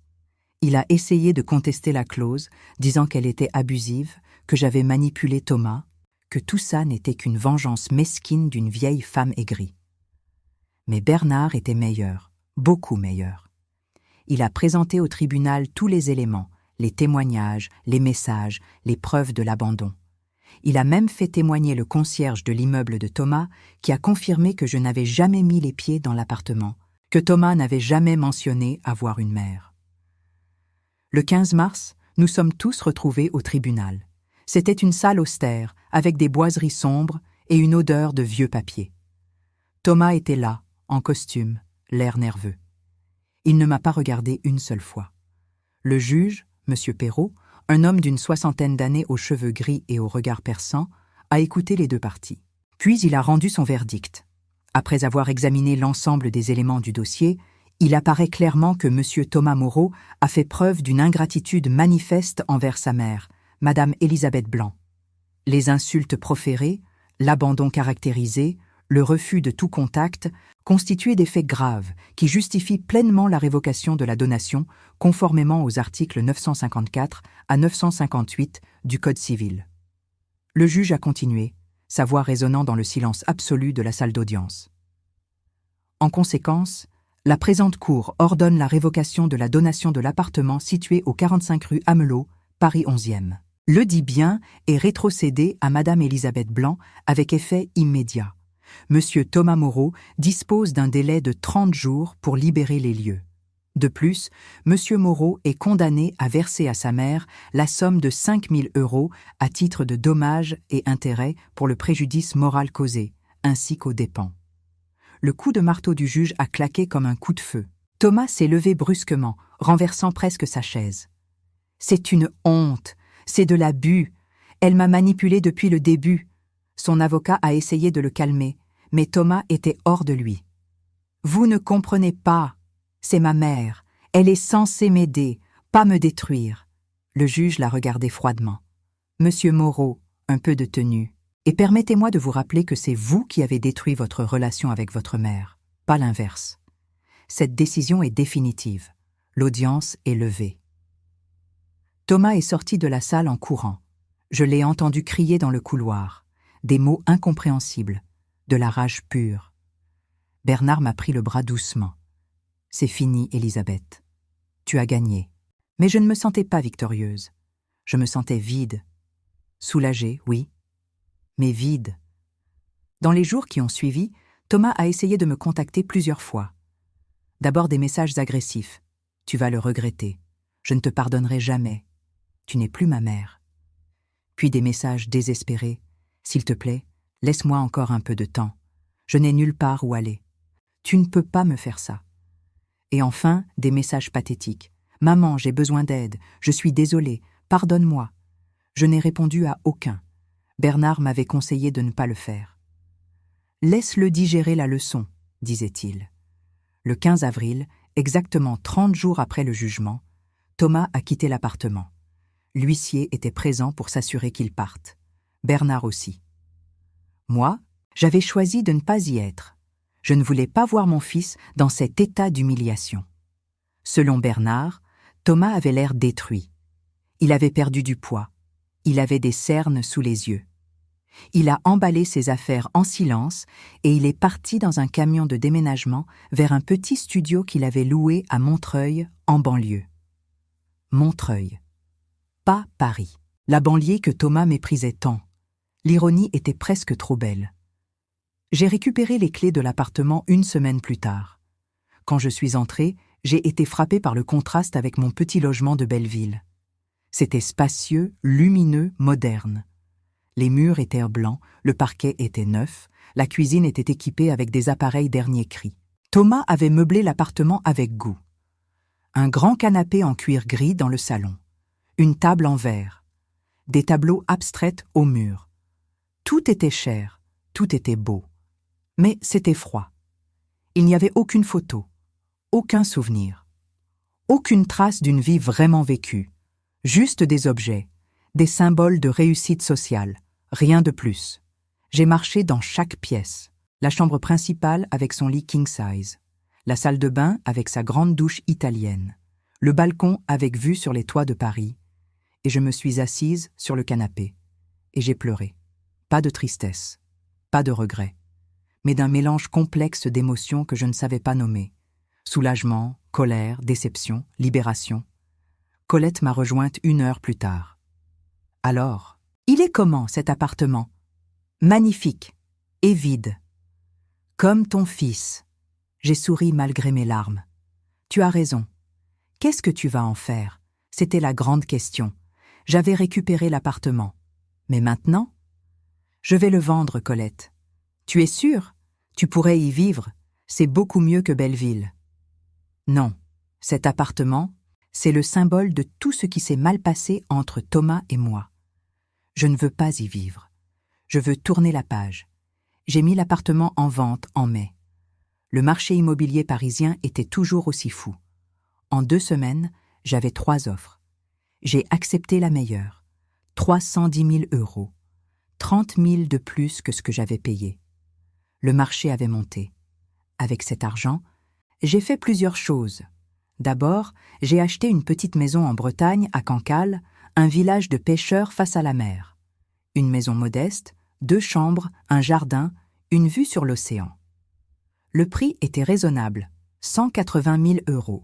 Il a essayé de contester la clause, disant qu'elle était abusive, que j'avais manipulé Thomas, que tout ça n'était qu'une vengeance mesquine d'une vieille femme aigrie. Mais Bernard était meilleur, beaucoup meilleur. Il a présenté au tribunal tous les éléments, les témoignages, les messages, les preuves de l'abandon. Il a même fait témoigner le concierge de l'immeuble de Thomas qui a confirmé que je n'avais jamais mis les pieds dans l'appartement, que Thomas n'avait jamais mentionné avoir une mère. Le 15 mars, nous sommes tous retrouvés au tribunal. C'était une salle austère, avec des boiseries sombres et une odeur de vieux papier. Thomas était là, en costume, l'air nerveux. Il ne m'a pas regardé une seule fois. Le juge, M. Perrault, un homme d'une 60aine d'années aux cheveux gris et au regard perçant, a écouté les deux parties. Puis il a rendu son verdict. Après avoir examiné l'ensemble des éléments du dossier, il apparaît clairement que M. Thomas Moreau a fait preuve d'une ingratitude manifeste envers sa mère, Mme Élisabeth Blanc. Les insultes proférées, l'abandon caractérisé, le refus de tout contact constituaient des faits graves qui justifient pleinement la révocation de la donation conformément aux articles 954 à 958 du Code civil. Le juge a continué, sa voix résonnant dans le silence absolu de la salle d'audience. En conséquence, la présente Cour ordonne la révocation de la donation de l'appartement situé au 45 rue Amelot, Paris 11e. Le dit bien est rétrocédé à Mme Élisabeth Blanc avec effet immédiat. M. Thomas Moreau dispose d'un délai de 30 jours pour libérer les lieux. De plus, M. Moreau est condamné à verser à sa mère la somme de 5 000 € à titre de dommages et intérêts pour le préjudice moral causé, ainsi qu'aux dépens. Le coup de marteau du juge a claqué comme un coup de feu. Thomas s'est levé brusquement, renversant presque sa chaise. « C'est une honte, c'est de l'abus. Elle m'a manipulé depuis le début. » Son avocat a essayé de le calmer, mais Thomas était hors de lui. « Vous ne comprenez pas. C'est ma mère. Elle est censée m'aider, pas me détruire. » Le juge l'a regardé froidement. « Monsieur Moreau, un peu de tenue. Et permettez-moi de vous rappeler que c'est vous qui avez détruit votre relation avec votre mère, pas l'inverse. Cette décision est définitive. L'audience est levée. » Thomas est sorti de la salle en courant. Je l'ai entendu crier dans le couloir. Des mots incompréhensibles, de la rage pure. Bernard m'a pris le bras doucement. « C'est fini, Élisabeth. Tu as gagné. » Mais je ne me sentais pas victorieuse. Je me sentais vide. Soulagée, oui, mais vide. Dans les jours qui ont suivi, Thomas a essayé de me contacter plusieurs fois. D'abord des messages agressifs. « Tu vas le regretter. Je ne te pardonnerai jamais. Tu n'es plus ma mère. » Puis des messages désespérés. « S'il te plaît, laisse-moi encore un peu de temps. Je n'ai nulle part où aller. Tu ne peux pas me faire ça. » Et enfin, des messages pathétiques. « Maman, j'ai besoin d'aide. Je suis désolée. Pardonne-moi. » Je n'ai répondu à aucun. Bernard m'avait conseillé de ne pas le faire. « Laisse-le digérer la leçon, » disait-il. Le 15 avril, exactement 30 jours après le jugement, Thomas a quitté l'appartement. L'huissier était présent pour s'assurer qu'il parte. Bernard aussi. Moi, j'avais choisi de ne pas y être. Je ne voulais pas voir mon fils dans cet état d'humiliation. Selon Bernard, Thomas avait l'air détruit. Il avait perdu du poids. Il avait des cernes sous les yeux. Il a emballé ses affaires en silence et il est parti dans un camion de déménagement vers un petit studio qu'il avait loué à Montreuil, en banlieue. Montreuil. Pas Paris. La banlieue que Thomas méprisait tant. L'ironie était presque trop belle. J'ai récupéré les clés de l'appartement une semaine plus tard. Quand je suis entrée, j'ai été frappée par le contraste avec mon petit logement de Belleville. C'était spacieux, lumineux, moderne. Les murs étaient blancs, le parquet était neuf, la cuisine était équipée avec des appareils dernier cri. Thomas avait meublé l'appartement avec goût. Un grand canapé en cuir gris dans le salon. Une table en verre. Des tableaux abstraits au mur. Tout était cher, tout était beau. Mais c'était froid. Il n'y avait aucune photo, aucun souvenir. Aucune trace d'une vie vraiment vécue. Juste des objets, des symboles de réussite sociale, rien de plus. J'ai marché dans chaque pièce. La chambre principale avec son lit king size, la salle de bain avec sa grande douche italienne, le balcon avec vue sur les toits de Paris, et je me suis assise sur le canapé, et j'ai pleuré. Pas de tristesse, pas de regret, mais d'un mélange complexe d'émotions que je ne savais pas nommer. Soulagement, colère, déception, libération. Colette m'a rejointe 1 heure plus tard. Alors, il est comment cet appartement? Magnifique et vide. Comme ton fils. J'ai souri malgré mes larmes. Tu as raison. Qu'est-ce que tu vas en faire? C'était la grande question. J'avais récupéré l'appartement. Mais maintenant? Je vais le vendre, Colette. Tu es sûre? Tu pourrais y vivre. C'est beaucoup mieux que Belleville. Non, cet appartement, c'est le symbole de tout ce qui s'est mal passé entre Thomas et moi. Je ne veux pas y vivre. Je veux tourner la page. J'ai mis l'appartement en vente en mai. Le marché immobilier parisien était toujours aussi fou. En 2 semaines, j'avais 3 offres. J'ai accepté la meilleure. 310 000 €. 30 000 de plus que ce que j'avais payé. Le marché avait monté. Avec cet argent, j'ai fait plusieurs choses. D'abord, j'ai acheté une petite maison en Bretagne, à Cancale, un village de pêcheurs face à la mer. Une maison modeste, 2 chambres, un jardin, une vue sur l'océan. Le prix était raisonnable, 180 000 €.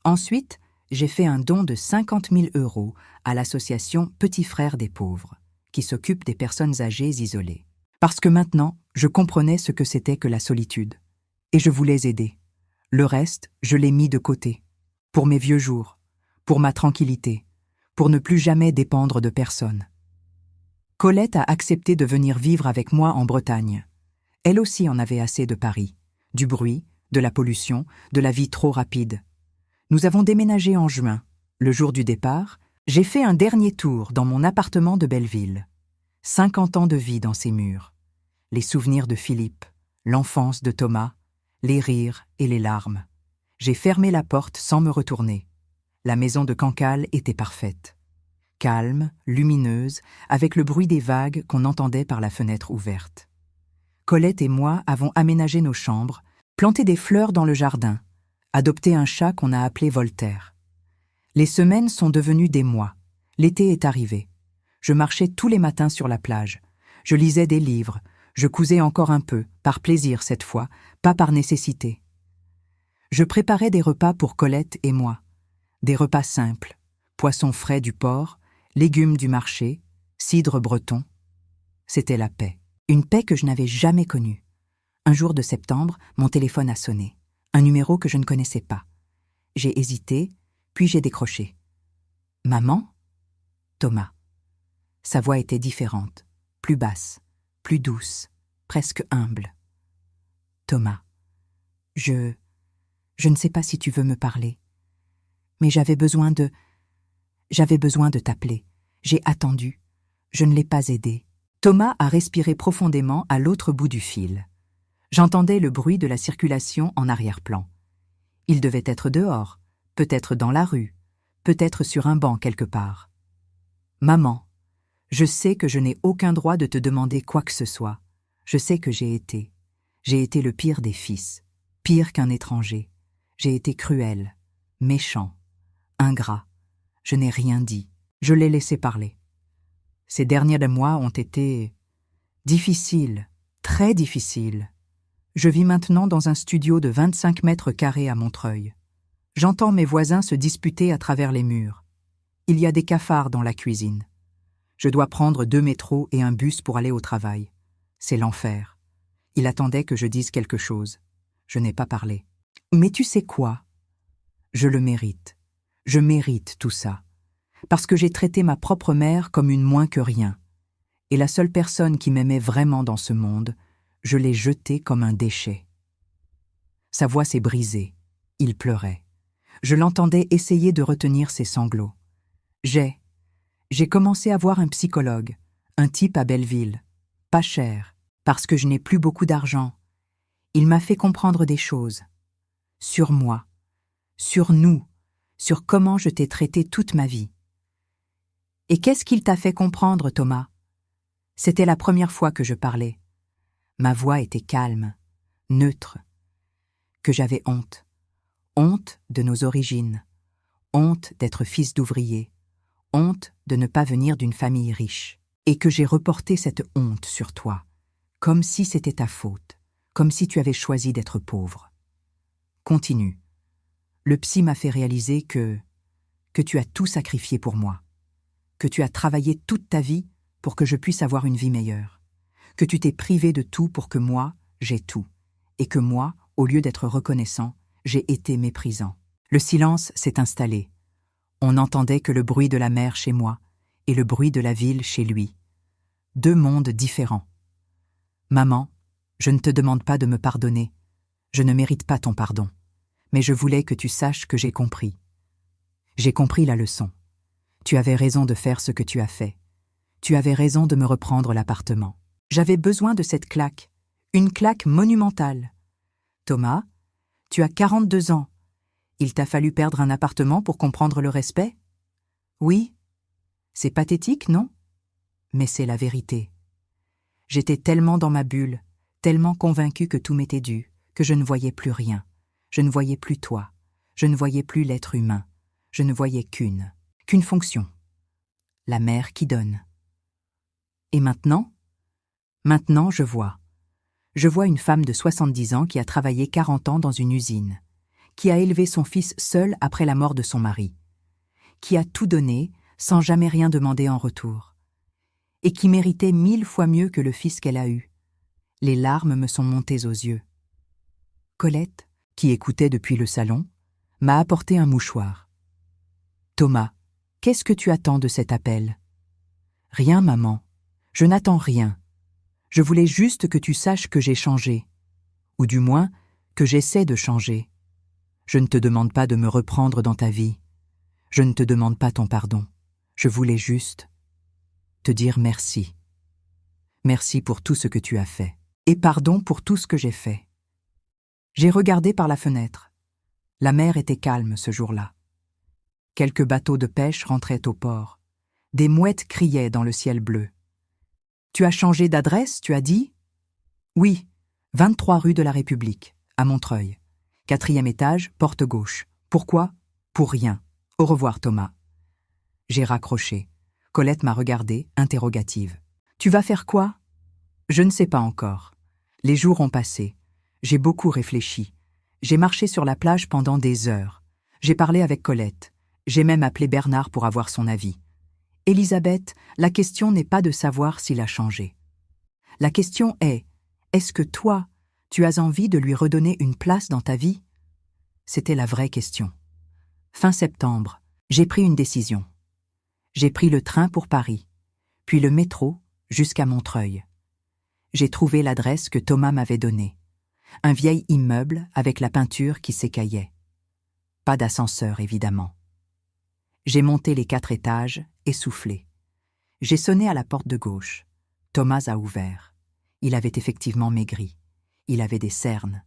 Ensuite, j'ai fait un don de 50 000 € à l'association Petits Frères des Pauvres, qui s'occupe des personnes âgées isolées. Parce que maintenant, je comprenais ce que c'était que la solitude. Et je voulais aider. Le reste, je l'ai mis de côté. Pour mes vieux jours, pour ma tranquillité, pour ne plus jamais dépendre de personne. Colette a accepté de venir vivre avec moi en Bretagne. Elle aussi en avait assez de Paris, du bruit, de la pollution, de la vie trop rapide. Nous avons déménagé en juin. Le jour du départ, j'ai fait un dernier tour dans mon appartement de Belleville. 50 ans de vie dans ces murs. Les souvenirs de Philippe, l'enfance de Thomas, les rires et les larmes. J'ai fermé la porte sans me retourner. La maison de Cancale était parfaite. Calme, lumineuse, avec le bruit des vagues qu'on entendait par la fenêtre ouverte. Colette et moi avons aménagé nos chambres, planté des fleurs dans le jardin, adopté un chat qu'on a appelé Voltaire. Les semaines sont devenues des mois. L'été est arrivé. Je marchais tous les matins sur la plage. Je lisais des livres. Je cousais encore un peu, par plaisir cette fois, pas par nécessité. Je préparais des repas pour Colette et moi. Des repas simples. Poissons frais du port, légumes du marché, cidre breton. C'était la paix. Une paix que je n'avais jamais connue. Un jour de septembre, mon téléphone a sonné. Un numéro que je ne connaissais pas. J'ai hésité, puis j'ai décroché. Maman? Thomas. Sa voix était différente, plus basse, plus douce, presque humble. Thomas. Je ne sais pas si tu veux me parler. Mais j'avais besoin de t'appeler. J'ai attendu. Je ne l'ai pas aidé. Thomas a respiré profondément à l'autre bout du fil. J'entendais le bruit de la circulation en arrière-plan. Il devait être dehors, peut-être dans la rue, peut-être sur un banc quelque part. Maman, je sais que je n'ai aucun droit de te demander quoi que ce soit. Je sais que j'ai été le pire des fils, pire qu'un étranger. J'ai été cruel, méchant, ingrat. Je n'ai rien dit. Je l'ai laissé parler. Ces derniers mois ont été difficiles, très difficiles. Je vis maintenant dans un studio de 25 mètres carrés à Montreuil. J'entends mes voisins se disputer à travers les murs. Il y a des cafards dans la cuisine. Je dois prendre 2 métros et un bus pour aller au travail. C'est l'enfer. Il attendait que je dise quelque chose. Je n'ai pas parlé. Mais tu sais quoi? Je le mérite. Je mérite tout ça. Parce que j'ai traité ma propre mère comme une moins que rien. Et la seule personne qui m'aimait vraiment dans ce monde, je l'ai jetée comme un déchet. Sa voix s'est brisée. Il pleurait. Je l'entendais essayer de retenir ses sanglots. J'ai commencé à voir un psychologue, un type à Belleville. Pas cher, parce que je n'ai plus beaucoup d'argent. Il m'a fait comprendre des choses. Sur moi, sur nous, sur comment je t'ai traité toute ma vie. Et qu'est-ce qu'il t'a fait comprendre, Thomas? C'était la première fois que je parlais. Ma voix était calme, neutre. Que j'avais honte. Honte de nos origines. Honte d'être fils d'ouvrier. Honte de ne pas venir d'une famille riche. et que j'ai reporté cette honte sur toi, comme si c'était ta faute, comme si tu avais choisi d'être pauvre. Continue. Le psy m'a fait réaliser que tu as tout sacrifié pour moi, que tu as travaillé toute ta vie pour que je puisse avoir une vie meilleure, que tu t'es privé de tout pour que moi, j'ai tout, et que moi, au lieu d'être reconnaissant, j'ai été méprisant. Le silence s'est installé. On n'entendait que le bruit de la mer chez moi et le bruit de la ville chez lui. Deux mondes différents. Maman, je ne te demande pas de me pardonner. Je ne mérite pas ton pardon. Mais je voulais que tu saches que j'ai compris. J'ai compris la leçon. Tu avais raison de faire ce que tu as fait. Tu avais raison de me reprendre l'appartement. J'avais besoin de cette claque. Une claque monumentale. Thomas, tu as 42 ans. Il t'a fallu perdre un appartement pour comprendre le respect? Oui. C'est pathétique, non? Mais c'est la vérité. J'étais tellement dans ma bulle, tellement convaincue que tout m'était dû, que je ne voyais plus rien. Je ne voyais plus toi. Je ne voyais plus l'être humain. Je ne voyais qu'une fonction. La mère qui donne. Et maintenant? Maintenant, je vois. Je vois une femme de 70 ans qui a travaillé 40 ans dans une usine, qui a élevé son fils seul après la mort de son mari, qui a tout donné sans jamais rien demander en retour, et qui méritait 1000 fois mieux que le fils qu'elle a eu. Les larmes me sont montées aux yeux. Colette, qui écoutait depuis le salon, m'a apporté un mouchoir. « Thomas, qu'est-ce que tu attends de cet appel ?»« Rien, maman. Je n'attends rien. Je voulais juste que tu saches que j'ai changé. Ou du moins, que j'essaie de changer. Je ne te demande pas de me reprendre dans ta vie. Je ne te demande pas ton pardon. Je voulais juste te dire merci. Merci pour tout ce que tu as fait. Et pardon pour tout ce que j'ai fait. » J'ai regardé par la fenêtre. La mer était calme ce jour-là. Quelques bateaux de pêche rentraient au port. Des mouettes criaient dans le ciel bleu. « Tu as changé d'adresse, tu as dit ?»« Oui, 23 rue de la République, à Montreuil. 4e étage, porte gauche. Pourquoi ? Pour rien. Au revoir, Thomas. » J'ai raccroché. Colette m'a regardée, interrogative. « Tu vas faire quoi ?»« Je ne sais pas encore. Les jours ont passé. J'ai beaucoup réfléchi. J'ai marché sur la plage pendant des heures. J'ai parlé avec Colette. J'ai même appelé Bernard pour avoir son avis. Elisabeth, la question n'est pas de savoir s'il a changé. La question est, est-ce que toi, tu as envie de lui redonner une place dans ta vie ? C'était la vraie question. Fin septembre, j'ai pris une décision. J'ai pris le train pour Paris, puis le métro jusqu'à Montreuil. J'ai trouvé l'adresse que Thomas m'avait donnée. Un vieil immeuble avec la peinture qui s'écaillait. Pas d'ascenseur, évidemment. J'ai monté les 4 étages, essoufflé. J'ai sonné à la porte de gauche. Thomas a ouvert. Il avait effectivement maigri. Il avait des cernes.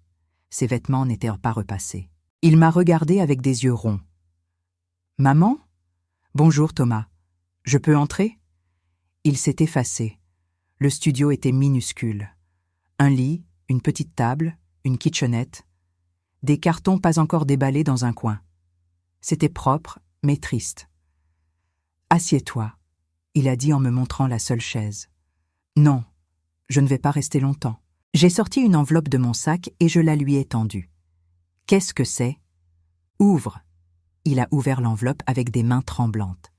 Ses vêtements n'étaient pas repassés. Il m'a regardé avec des yeux ronds. « Maman ? Bonjour, Thomas. Je peux entrer ?» Il s'est effacé. Le studio était minuscule. Un lit, une petite table, une kitchenette. Des cartons pas encore déballés dans un coin. C'était propre, mais triste. « Assieds-toi, » il a dit en me montrant la seule chaise. « Non, je ne vais pas rester longtemps. » J'ai sorti une enveloppe de mon sac et je la lui ai tendue. « Qu'est-ce que c'est ?»« Ouvre !» Il a ouvert l'enveloppe avec des mains tremblantes.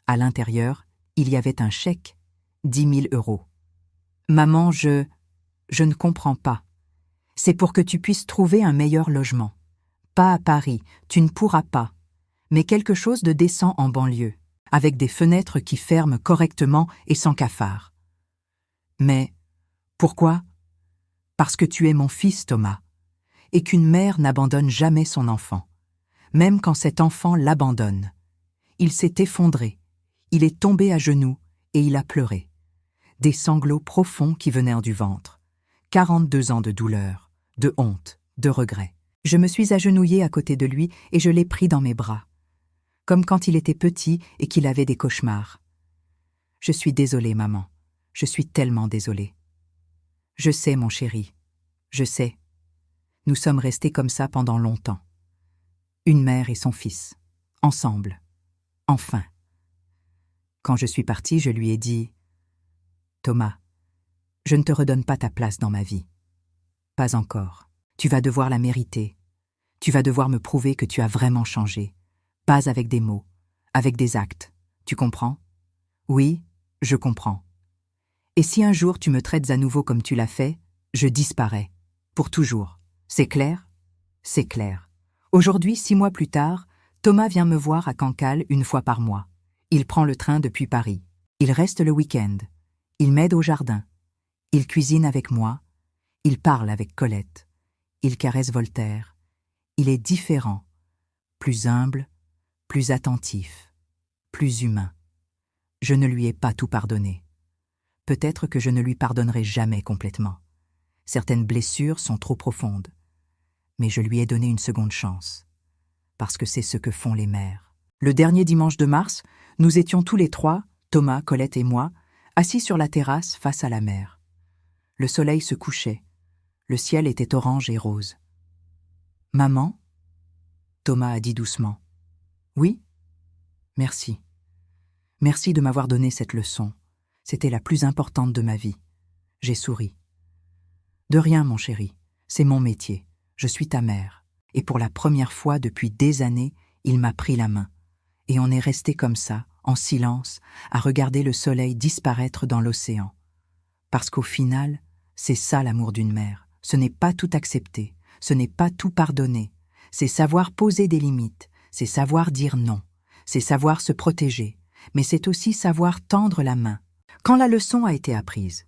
À l'intérieur, il y avait un chèque, 10 000 €. « Maman, je ne comprends pas. C'est pour que tu puisses trouver un meilleur logement. Pas à Paris, tu ne pourras pas. Mais quelque chose de décent en banlieue, avec des fenêtres qui ferment correctement et sans cafard. »« Mais pourquoi ? Parce que tu es mon fils, Thomas, et qu'une mère n'abandonne jamais son enfant, même quand cet enfant l'abandonne. Il s'est effondré, il est tombé à genoux et il a pleuré. Des sanglots profonds qui venaient du ventre. 42 ans de douleur, de honte, de regret. Je me suis agenouillée à côté de lui et je l'ai pris dans mes bras, comme quand il était petit et qu'il avait des cauchemars. « Je suis désolée, maman. Je suis tellement désolée. »« Je sais, mon chéri. Je sais. Nous sommes restés comme ça pendant longtemps. Une mère et son fils. Ensemble. Enfin. » Quand je suis partie, je lui ai dit Thomas, je ne te redonne pas ta place dans ma vie. Pas encore. Tu vas devoir la mériter. Tu vas devoir me prouver que tu as vraiment changé. Pas avec des mots, avec des actes. Tu comprends? Oui, je comprends. Et si un jour tu me traites à nouveau comme tu l'as fait, je disparais. Pour toujours. C'est clair? C'est clair. Aujourd'hui, 6 mois plus tard, Thomas vient me voir à Cancale une fois par mois. Il prend le train depuis Paris. Il reste le week-end. Il m'aide au jardin. Il cuisine avec moi. Il parle avec Colette. Il caresse Voltaire. Il est différent. Plus humble, plus attentif, plus humain. Je ne lui ai pas tout pardonné. Peut-être que je ne lui pardonnerai jamais complètement. Certaines blessures sont trop profondes. Mais je lui ai donné une seconde chance. Parce que c'est ce que font les mères. Le dernier dimanche de mars, nous étions tous les trois, Thomas, Colette et moi, assis sur la terrasse face à la mer. Le soleil se couchait. Le ciel était orange et rose. « Maman ?» Thomas a dit doucement. « Oui ? Merci. Merci de m'avoir donné cette leçon. C'était la plus importante de ma vie. » J'ai souri. « De rien, mon chéri. C'est mon métier. Je suis ta mère. » Et pour la première fois depuis des années, il m'a pris la main. Et on est resté comme ça, en silence, à regarder le soleil disparaître dans l'océan. Parce qu'au final, c'est ça l'amour d'une mère. Ce n'est pas tout accepter, ce n'est pas tout pardonner. C'est savoir poser des limites, c'est savoir dire non, c'est savoir se protéger, mais c'est aussi savoir tendre la main. Quand la leçon a été apprise,